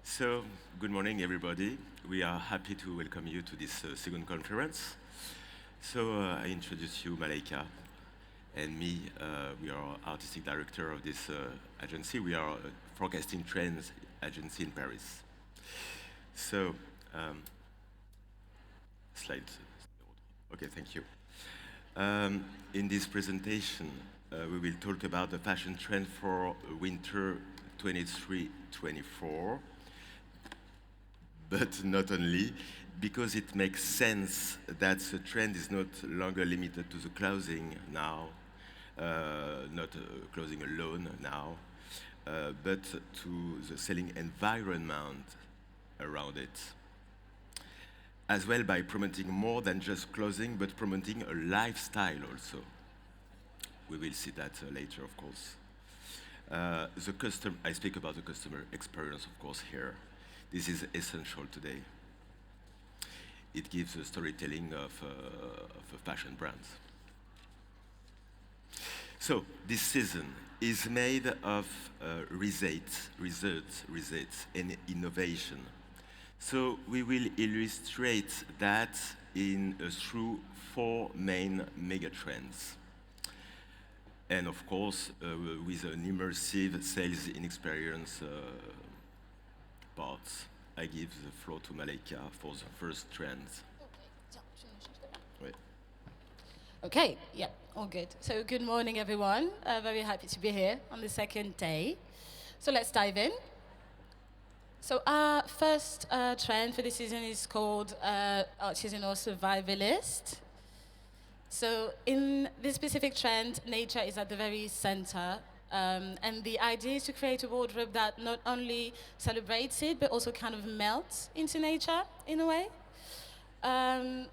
So, good morning, everybody. We are happy to welcome you to this second conference. I introduce you, Malaika, and me. We are artistic director of this agency. We are a forecasting trends agency in Paris. So, slides. Okay, thank you. In this presentation, we will talk about the fashion trend for winter 23-24. But not only, because it makes sense that the trend is not longer limited to the clothing now, not clothing alone now, but to the selling environment around it. As well by promoting more than just clothing, but promoting a lifestyle also. We will see that later, of course. I speak about the customer experience, of course, here. This is essential today. It gives a storytelling of a fashion brand. So this season is made of research, and innovation. So we will illustrate that through four main megatrends. And of course, with an immersive sales and experience parts. I give the floor to Malaika for the first trends. Wait. Okay, yeah, all good. So good morning, everyone. Very happy to be here on the second day. So let's dive in. So our first trend for this season is called artisanal survivalist. So in this specific trend, nature is at the very center. And the idea is to create a wardrobe that not only celebrates it, but also kind of melts into nature in a way.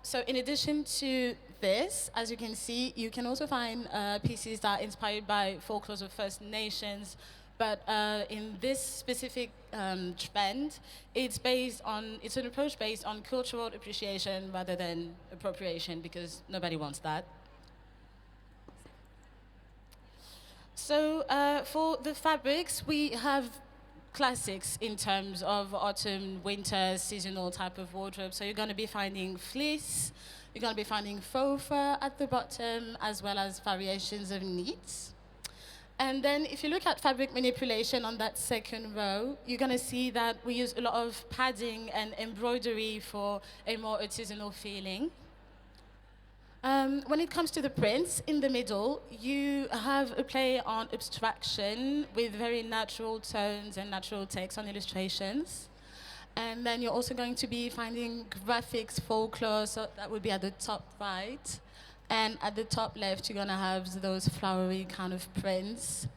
So in addition to this, as you can see, you can also find pieces that are inspired by folklore of First Nations. But in this specific trend, it's an approach based on cultural appreciation rather than appropriation, because nobody wants that. So for the fabrics, we have classics in terms of autumn, winter, seasonal type of wardrobe. So you're going to be finding fleece, you're going to be finding faux fur at the bottom, as well as variations of knits. And then if you look at fabric manipulation on that second row, you're going to see that we use a lot of padding and embroidery for a more artisanal feeling. When it comes to the prints, in the middle, you have a play on abstraction with very natural tones and natural text on illustrations. And then you're also going to be finding graphics, folklore, so that would be at the top right. And at the top left, you're going to have those flowery kind of prints.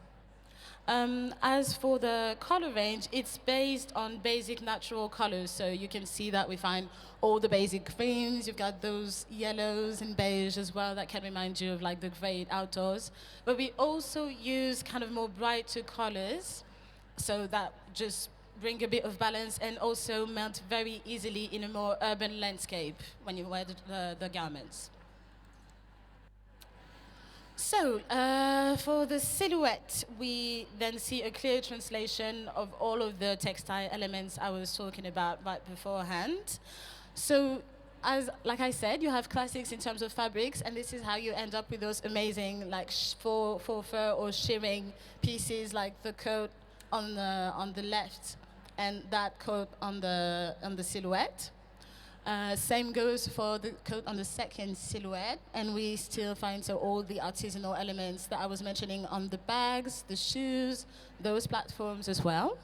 As for the color range, it's based on basic natural colors. So you can see that we find all the basic greens. You've got those yellows and beige as well that can remind you of like the great outdoors. But we also use kind of more brighter colors, so that just bring a bit of balance and also melt very easily in a more urban landscape when you wear the garments. So, for the silhouette, we then see a clear translation of all of the textile elements I was talking about right beforehand. So, like I said, you have classics in terms of fabrics, and this is how you end up with those amazing, like faux fur or shimmery pieces, like the coat on the left, and that coat on the silhouette. Same goes for the coat on the second silhouette, and we still find all the artisanal elements that I was mentioning on the bags, the shoes, those platforms as well.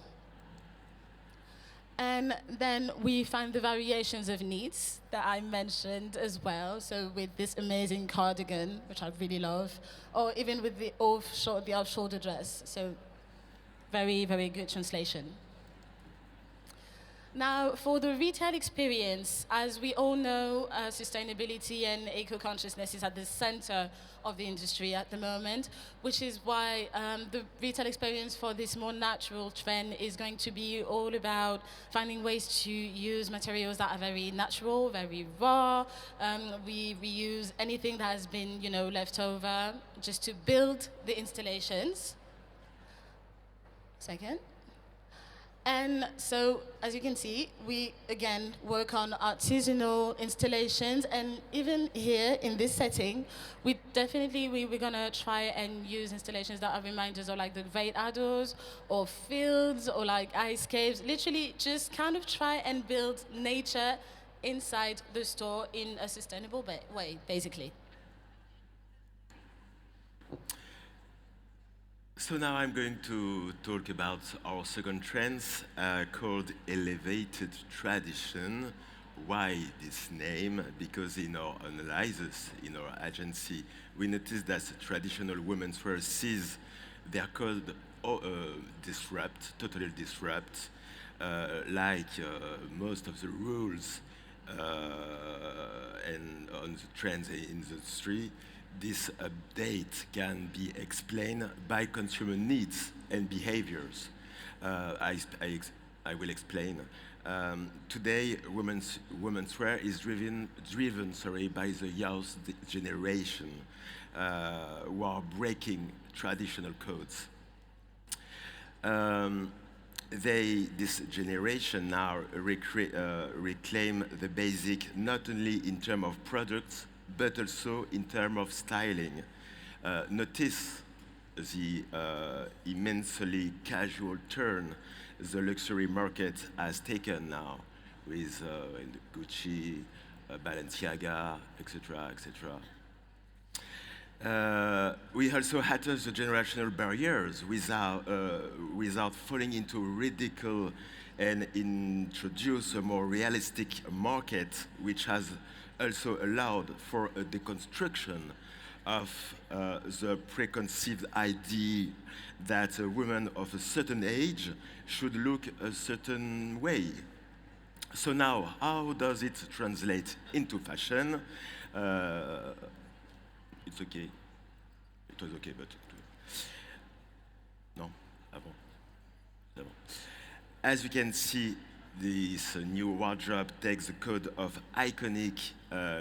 And then we find the variations of knits that I mentioned as well. So with this amazing cardigan, which I really love, or even with the off-shoulder dress. So very, very good translation. Now, for the retail experience, as we all know, sustainability and eco-consciousness is at the center of the industry at the moment, which is why the retail experience for this more natural trend is going to be all about finding ways to use materials that are very natural, very raw. We reuse anything that has been, left over just to build the installations. Second. And so, as you can see, we again work on artisanal installations, and even here in this setting, we're gonna try and use installations that are reminders of like the great outdoors, or fields, or like ice caves. Literally, just kind of try and build nature inside the store in a sustainable way, basically. So now I'm going to talk about our second trend called elevated tradition. Why this name? Because in our analysis, in our agency, we noticed that traditional women's wear sees their code disrupt, totally disrupt, like most of the rules and on the trends in the industry. This update can be explained by consumer needs and behaviors. I will explain. Today, women's wear is driven by the youth generation who are breaking traditional codes. This generation now reclaim the basic not only in terms of products, but also in terms of styling. Notice the immensely casual turn the luxury market has taken now with Gucci, Balenciaga, etc., etc. We also hatched the generational barriers without falling into ridicule, and introduce a more realistic market, which has also allowed for a deconstruction of the preconceived idea that a woman of a certain age should look a certain way. So now, how does it translate into fashion? It's okay. It was okay, but no, ah bon. C'est bon. As you can see, this new wardrobe takes the code of iconic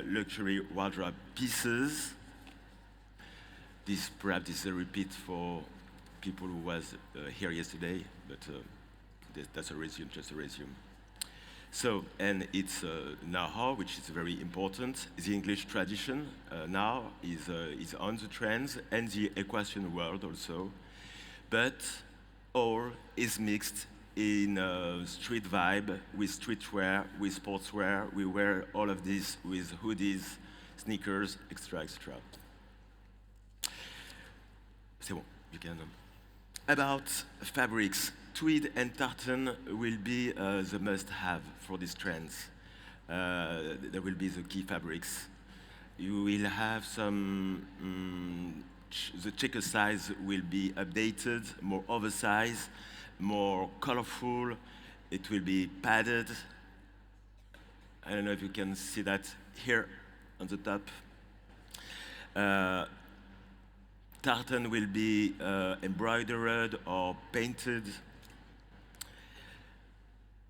luxury wardrobe pieces. This perhaps is a repeat for people who was here yesterday, but that's a resume, just a resume. So, and it's know-how, which is very important. The English tradition now is on the trends, and the equestrian world also. But all is mixed in street vibe, with streetwear, with sportswear. We wear all of this with hoodies, sneakers, etc., etc. C'est bon, you can. About fabrics, tweed and tartan will be the must-have for these trends. There will be the key fabrics. You will have some, the checker size will be updated, more oversized, more colorful. It will be padded. I don't know if you can see that here on the top. Tartan will be embroidered or painted.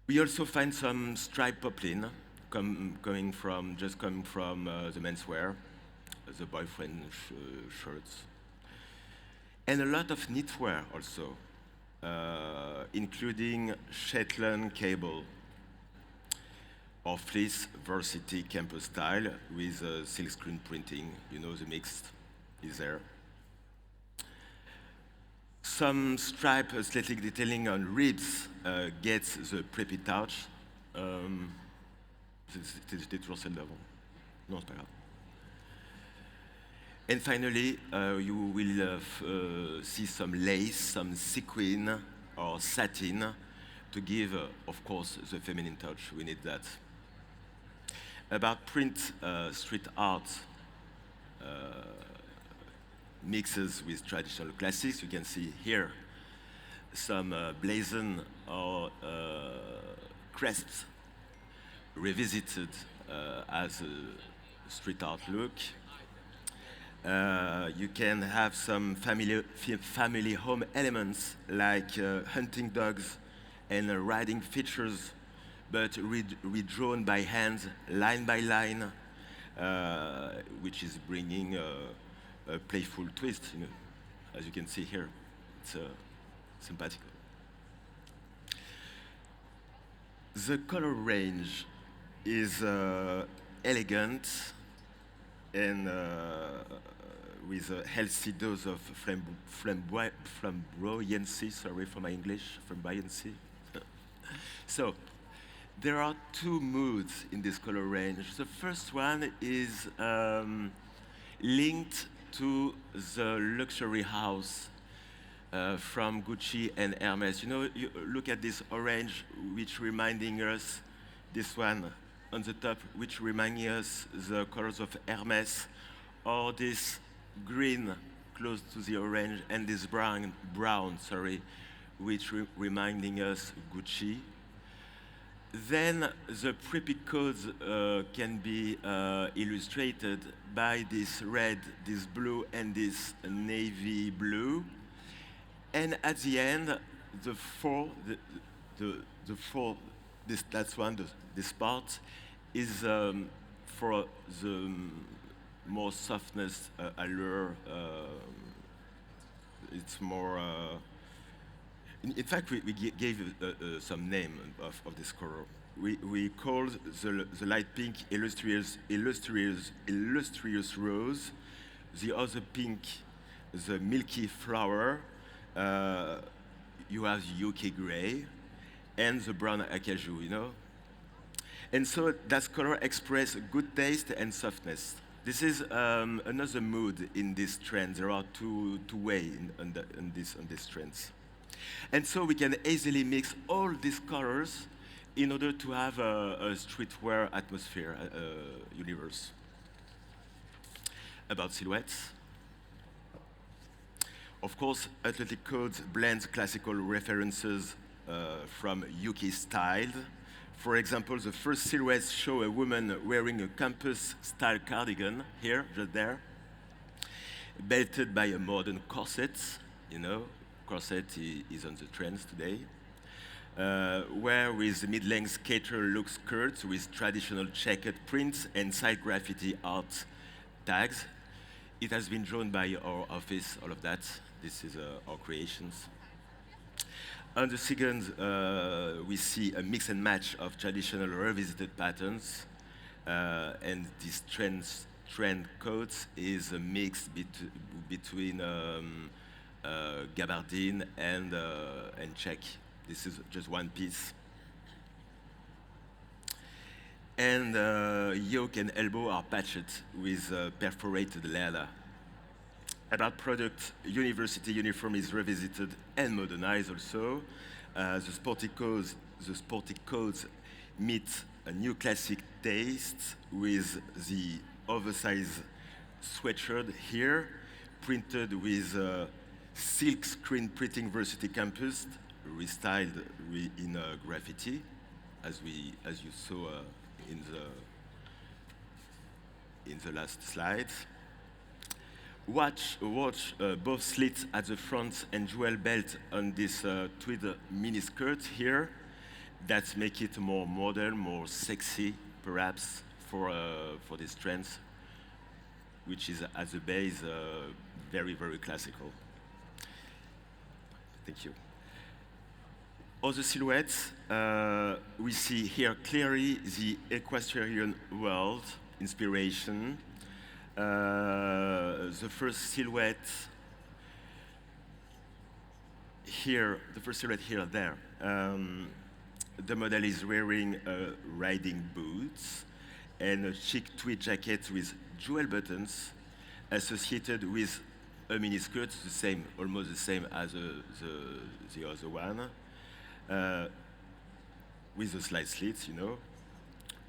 We also find some striped poplin coming from the menswear, the boyfriend shirts, and a lot of knitwear also, including Shetland cable or fleece varsity campus style with silkscreen printing. You know, the mix is there. Some stripe aesthetic detailing on ribs gets the preppy touch. C'était toujours celle d'avant. Non, c'est pas grave. And finally, you will see some lace, some sequin or satin to give, of course, the feminine touch. We need that. About print, street art mixes with traditional classics. You can see here some blazon or crests revisited as a street art look. You can have some family home elements like hunting dogs and riding features, but redrawn by hand, line by line, which is bringing a playful twist, you know, as you can see here. It's simpatico. The color range is elegant and with a healthy dose of flamboyancy, sorry for my English, flamboyancy. So, there are two moods in this color range. The first one is linked to the luxury house from Gucci and Hermes. You know, you look at this orange, which reminding us, this one on the top, which reminding us the colors of Hermes, or this green close to the orange, and this brown, sorry, which reminding us Gucci. Then the prepaid codes can be illustrated by this red, this blue, and this navy blue. And at the end, the four, that's one, this part is for the more softness allure. It's more. In fact, we gave some name of this color. We called the light pink illustrious rose, the other pink, the milky flower. You have UK gray, and the brown acajou, you know? And so that color expresses good taste and softness. This is another mood in this trend. There are two ways in these trends. And so we can easily mix all these colors in order to have a streetwear atmosphere, universe. About silhouettes. Of course, athletic codes blend classical references from UK style. For example, the first silhouettes show a woman wearing a campus-style cardigan, here, just there, belted by a modern corset, you know, corset is on the trends today, where with mid-length skater-look skirts with traditional checkered prints and side graffiti art tags. It has been drawn by our office, all of that. This is our creations. On the second, we see a mix and match of traditional revisited patterns, and this trend codes is a mix between gabardine and check. This is just one piece. And yoke and elbow are patched with perforated leather. About product, university uniform is revisited and modernized also. The sporty codes meet a new classic taste with the oversized sweatshirt here, printed with silk screen printing Varsity Campus, restyled in graffiti, as you saw in the last slide. Watch both slits at the front and jewel belt on this tweed miniskirt here. That make it more modern, more sexy, perhaps, for these trends, which is at the base very, very classical. Thank you. Other silhouettes, we see here clearly the equestrian world inspiration. The first silhouette here, there. The model is wearing riding boots and a chic tweed jacket with jewel buttons associated with a miniskirt, almost the same as the other one, with the slight slits, you know.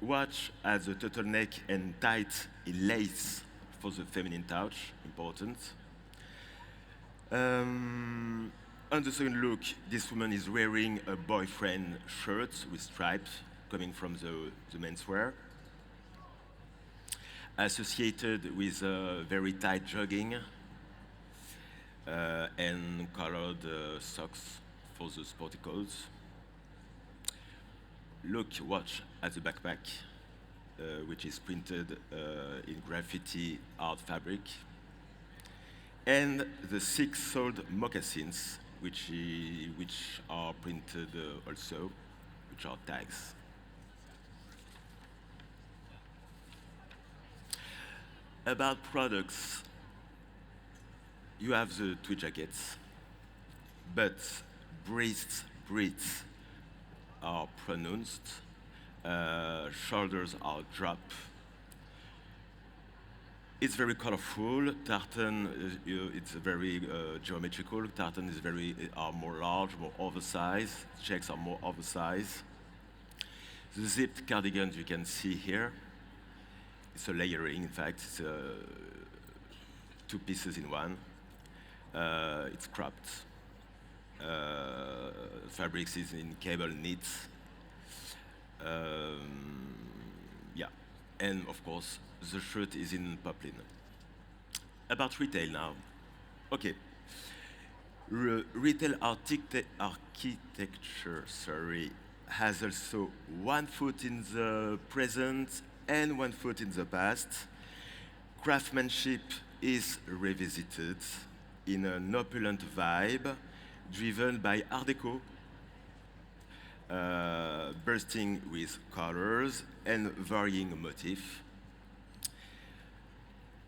Watch at the turtleneck and tight in lace for the feminine touch, important. On the second look, this woman is wearing a boyfriend shirt with stripes coming from the menswear, associated with very tight jogging and colored socks for the sporty coats. Watch at the backpack, which is printed in graffiti art fabric, and the 6-soled moccasins, which are printed also, which are tags. About products, you have the tweed jackets, but breasts are pronounced, shoulders are dropped. It's very colorful. Tartan, it's very geometrical. Tartan is are more large, more oversized. Checks are more oversized. The zipped cardigans you can see here. It's a layering, in fact. It's two pieces in one. It's cropped. Fabrics is in cable knits. Yeah, and of course, the shirt is in poplin. About retail now. Okay. Retail architecture, has also one foot in the present and one foot in the past. Craftsmanship is revisited in an opulent vibe, driven by Art Deco, bursting with colors and varying motifs.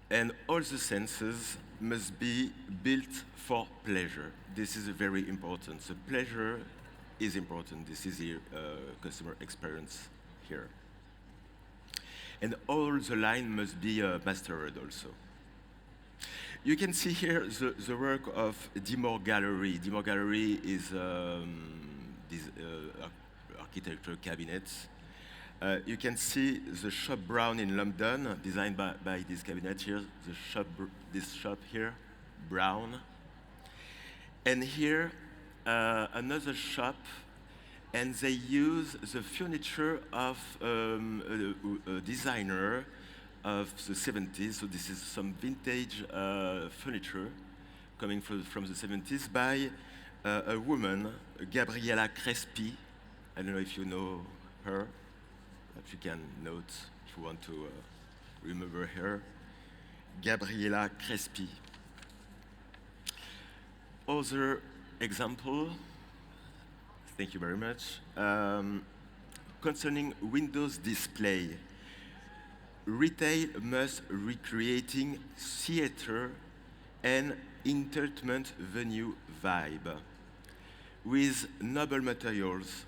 And all the senses must be built for pleasure. This is very important. The pleasure is important. This is the customer experience here. And all the line must be mastered also. You can see here the work of Dimore Gallery. Dimore Gallery is this architecture cabinets. You can see the shop Brown in London, designed by this cabinet here, this shop here, Brown. And here, another shop, and they use the furniture of a designer of the 70s. So this is some vintage furniture coming from the 70s by a woman, Gabriella Crespi. I don't know if you know her, but you can note if you want to remember her. Gabriella Crespi. Other example, thank you very much, concerning Windows display. Retail must recreating theater and entertainment venue vibe with noble materials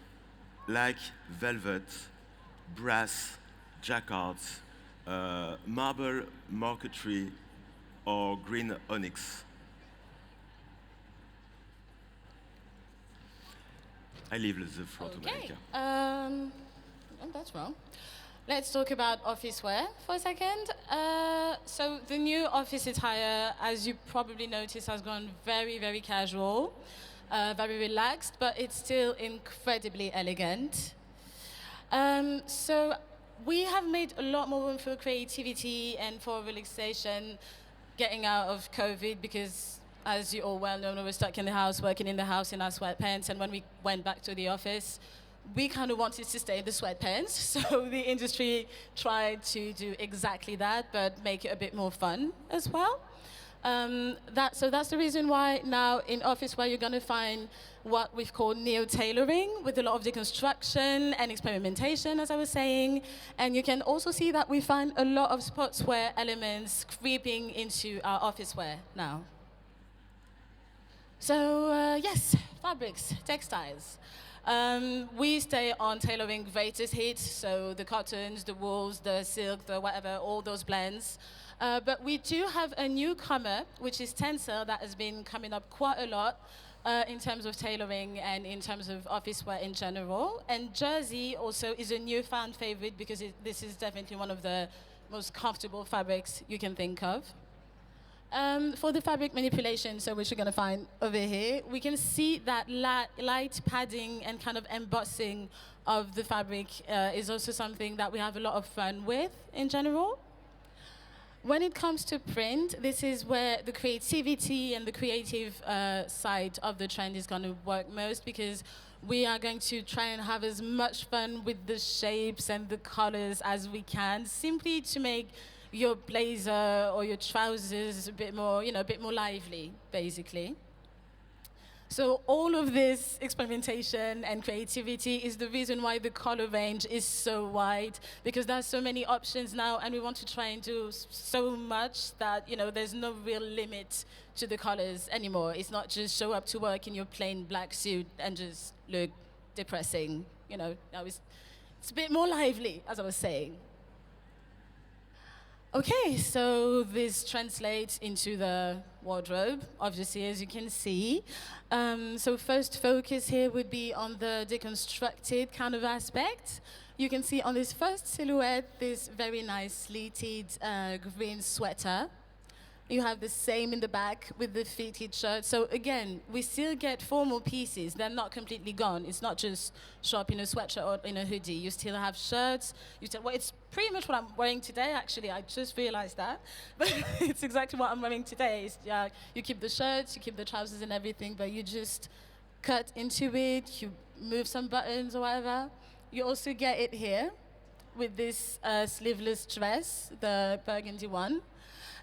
like velvet, brass, jacquards, marble marquetry, or green onyx. I leave the floor to Malika. Oh, that's wrong. Let's talk about office wear for a second. So the new office attire, as you probably noticed, has gone very, very casual, very relaxed, but it's still incredibly elegant. So we have made a lot more room for creativity and for relaxation getting out of COVID because, as you all well know, we were stuck in the house, working in the house in our sweatpants, and when we went back to the office, we kind of wanted to stay in the sweatpants, so the industry tried to do exactly that, but make it a bit more fun as well. So that's the reason why now in office wear you're going to find what we've called neo-tailoring with a lot of deconstruction and experimentation, as I was saying. And you can also see that we find a lot of sportswear elements creeping into our office wear now. So yes, fabrics, textiles. We stay on tailoring greatest hits, so the cottons, the wools, the silk, the whatever, all those blends. But we do have a newcomer, which is Tencel, that has been coming up quite a lot in terms of tailoring and in terms of office wear in general. And jersey also is a new fan favorite because this is definitely one of the most comfortable fabrics you can think of. For the fabric manipulation, so which you're going to find over here, we can see that light padding and kind of embossing of the fabric is also something that we have a lot of fun with in general. When it comes to print, this is where the creativity and the creative side of the trend is going to work most, because we are going to try and have as much fun with the shapes and the colors as we can, simply to make your blazer or your trousers a bit more, a bit more lively, basically. So all of this experimentation and creativity is the reason why the color range is so wide, because there's so many options now, and we want to try and do so much that, you know, there's no real limit to the colors anymore. It's not just show up to work in your plain black suit and just look depressing. You know, now it's a bit more lively, as I was saying. Okay, so this translates into the wardrobe, obviously, as you can see. So first focus here would be on the deconstructed kind of aspect. You can see on this first silhouette, this very nice pleated green sweater. You have the same in the back with the fitted shirt. So again, we still get formal pieces. They're not completely gone. It's not just show up in a sweatshirt or in a hoodie. You still have shirts. Well, it's pretty much what I'm wearing today, actually. I just realized that. But it's exactly what I'm wearing today. You keep the shirts, you keep the trousers and everything, but you just cut into it. You move some buttons or whatever. You also get it here with this sleeveless dress, the burgundy one.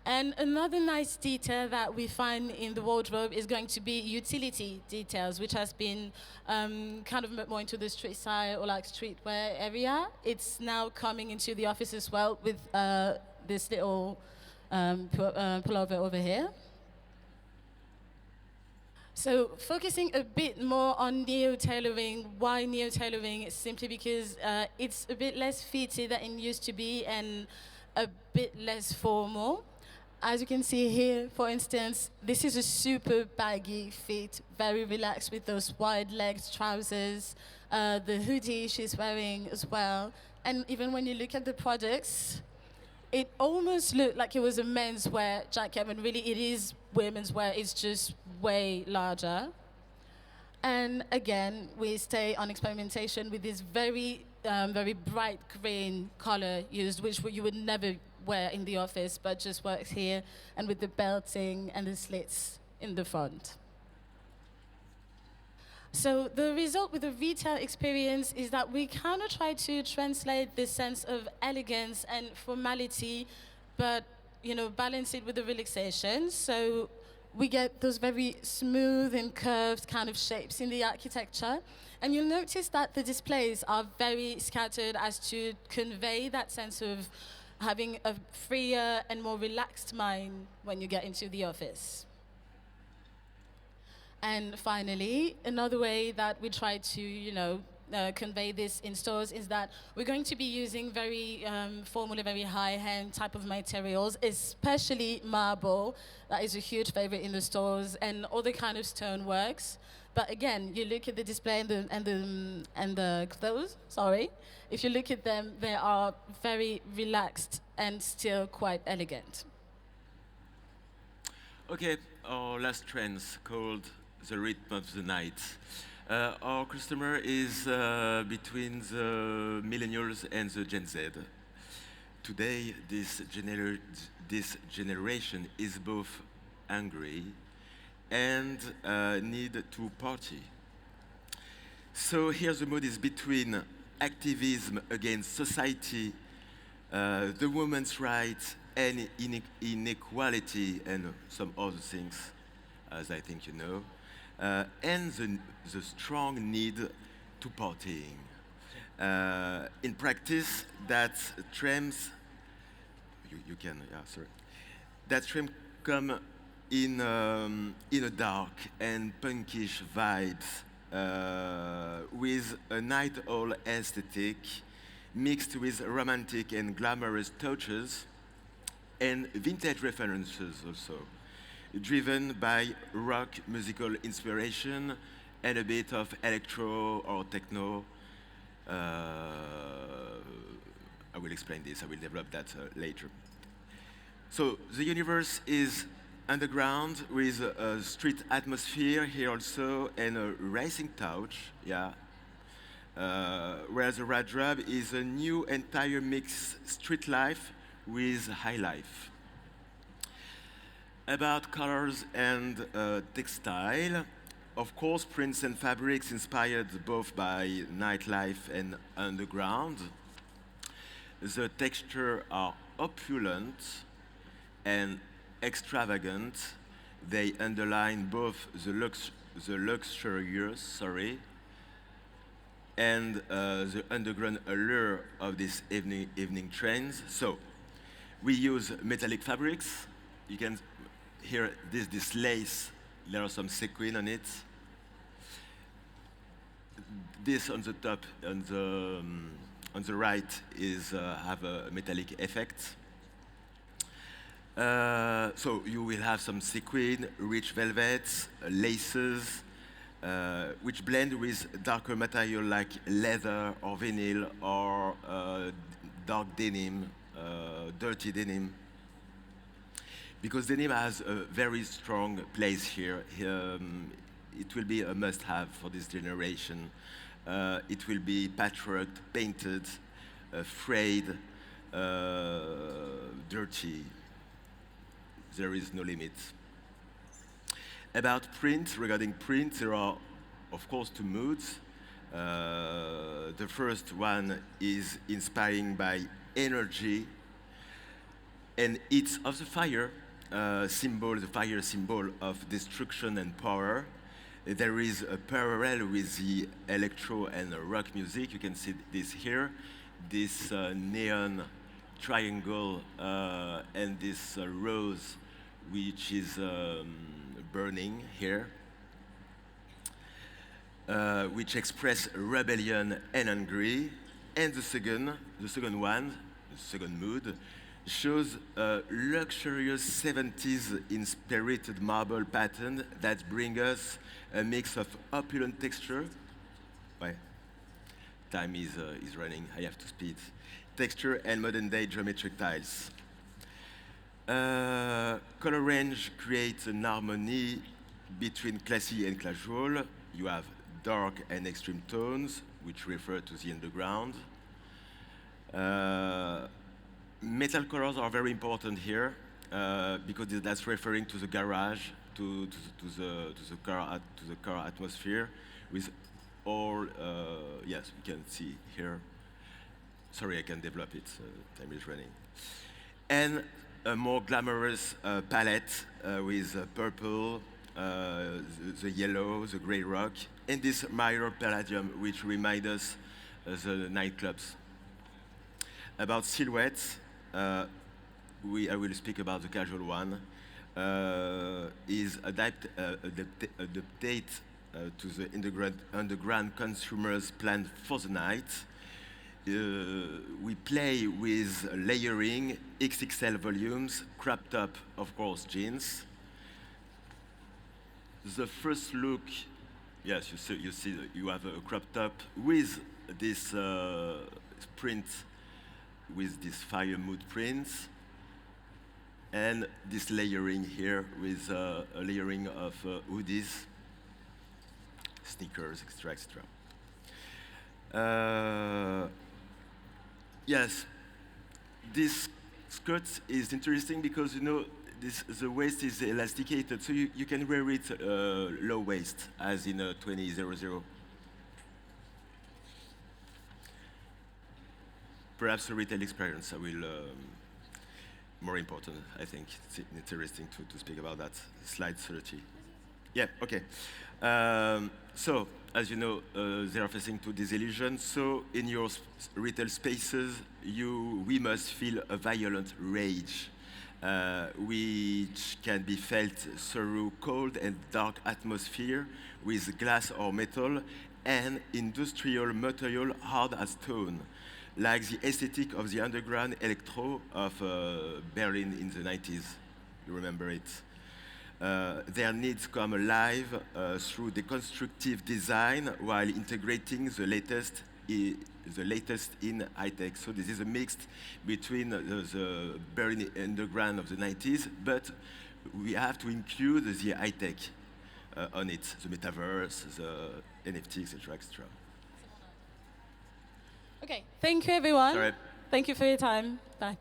And another nice detail that we find in the wardrobe is going to be utility details, which has been kind of more into the street style or like streetwear area. It's now coming into the office as well with this little pullover over here. So focusing a bit more on neo-tailoring. Why neo-tailoring? It's simply because it's a bit less fitted than it used to be and a bit less formal. As you can see here, for instance, this is a super baggy fit, very relaxed with those wide-legged trousers, the hoodie she's wearing as well. And even when you look at the products, it almost looked like it was a menswear jacket, when really it is women's wear, it's just way larger. And again, we stay on experimentation with this very bright green color used, which you would never wear in the office, but just works here, and with the belting and the slits in the front. So the result with the retail experience is that we kind of try to translate this sense of elegance and formality, but balance it with the relaxation. So we get those very smooth and curved kind of shapes in the architecture. And you'll notice that the displays are very scattered as to convey that sense of having a freer and more relaxed mind when you get into the office. And finally, another way that we try to, convey this in stores is that we're going to be using very formal, very high-end type of materials, especially marble. That is a huge favorite in the stores, and other kind of stoneworks. But again, you look at the display and the clothes. Sorry, if you look at them, they are very relaxed and still quite elegant. Okay, our last trends called the rhythm of the night. Our customer is between the millennials and the Gen Z. Today, this generation is both angry and need to party. So here the mood is between activism against society, the women's rights, and inequality, and some other things, as I think you know, and the strong need to partying. In practice, that trends, you can, yeah, sorry. That trend come in a dark and punkish vibes, with a night owl aesthetic mixed with romantic and glamorous touches and vintage references also, driven by rock musical inspiration and a bit of electro or techno. I will explain this, I will develop that later. So the universe is underground with a street atmosphere here also and a racing touch, yeah. Whereas the wardrobe is a new entire mix street life with high life. About colors and textile, of course, prints and fabrics inspired both by nightlife and underground. The textures are opulent and extravagant. They underline both the the luxurious, sorry, and the underground allure of these evening trains. So we use metallic fabrics. You can hear this lace. There are some sequin on it. This on the top, on the right, is have a metallic effect. So you will have some sequin, rich velvets, laces, which blend with darker material like leather or vinyl or dark denim, dirty denim. Because denim has a very strong place here. It will be a must-have for this generation. It will be patchworked, painted, frayed, dirty. There is no limit. About print, regarding print, there are, of course, two moods. The first one is inspiring by energy, and it's of the fire symbol, the fire symbol of destruction and power. There is a parallel with the electro and rock music. You can see this here, this neon triangle and this rose, which is burning here, which express rebellion and anger. And the second mood, shows a luxurious 70s inspired marble pattern that brings us a mix of opulent texture. Why? Time is running, I have to speed. Texture and modern day geometric tiles. Color range creates an harmony between classy and casual. You have dark and extreme tones, which refer to the underground. Metal colors are very important here because that's referring to the garage, to the car atmosphere, with all. Yes, we can see here. Sorry, I can develop it. Time is running. And a more glamorous palette with purple, the yellow, the gray rock, and this mirror palladium, which remind us the nightclubs. About silhouettes, I will speak about the casual one. Is adaptate to the underground consumers' plan for the night. We play with layering, XXL volumes, cropped up, of course, jeans. The first look, yes, you see, you have a crop top with this print, with this fire mood prints, and this layering here with a layering of hoodies, sneakers, etc., etc. Yes, this skirt is interesting because the waist is elasticated, so you can wear it low waist, as in a 2000. Perhaps a retail experience. I will. More important, I think. It's interesting to speak about that. Slide 30. Yeah. Okay. So, as you know, they are facing to disillusion. So, in your retail spaces, we must feel a violent rage, which can be felt through cold and dark atmosphere with glass or metal and industrial material hard as stone, like the aesthetic of the underground electro of Berlin in the 90s. You remember it? Their needs come alive through deconstructive design while integrating the latest in high-tech. So this is a mix between the Berlin underground of the 90s, but we have to include the high-tech on it, the metaverse, the NFT, etc., etc. Okay, thank you everyone. Sorry. Thank you for your time. Bye.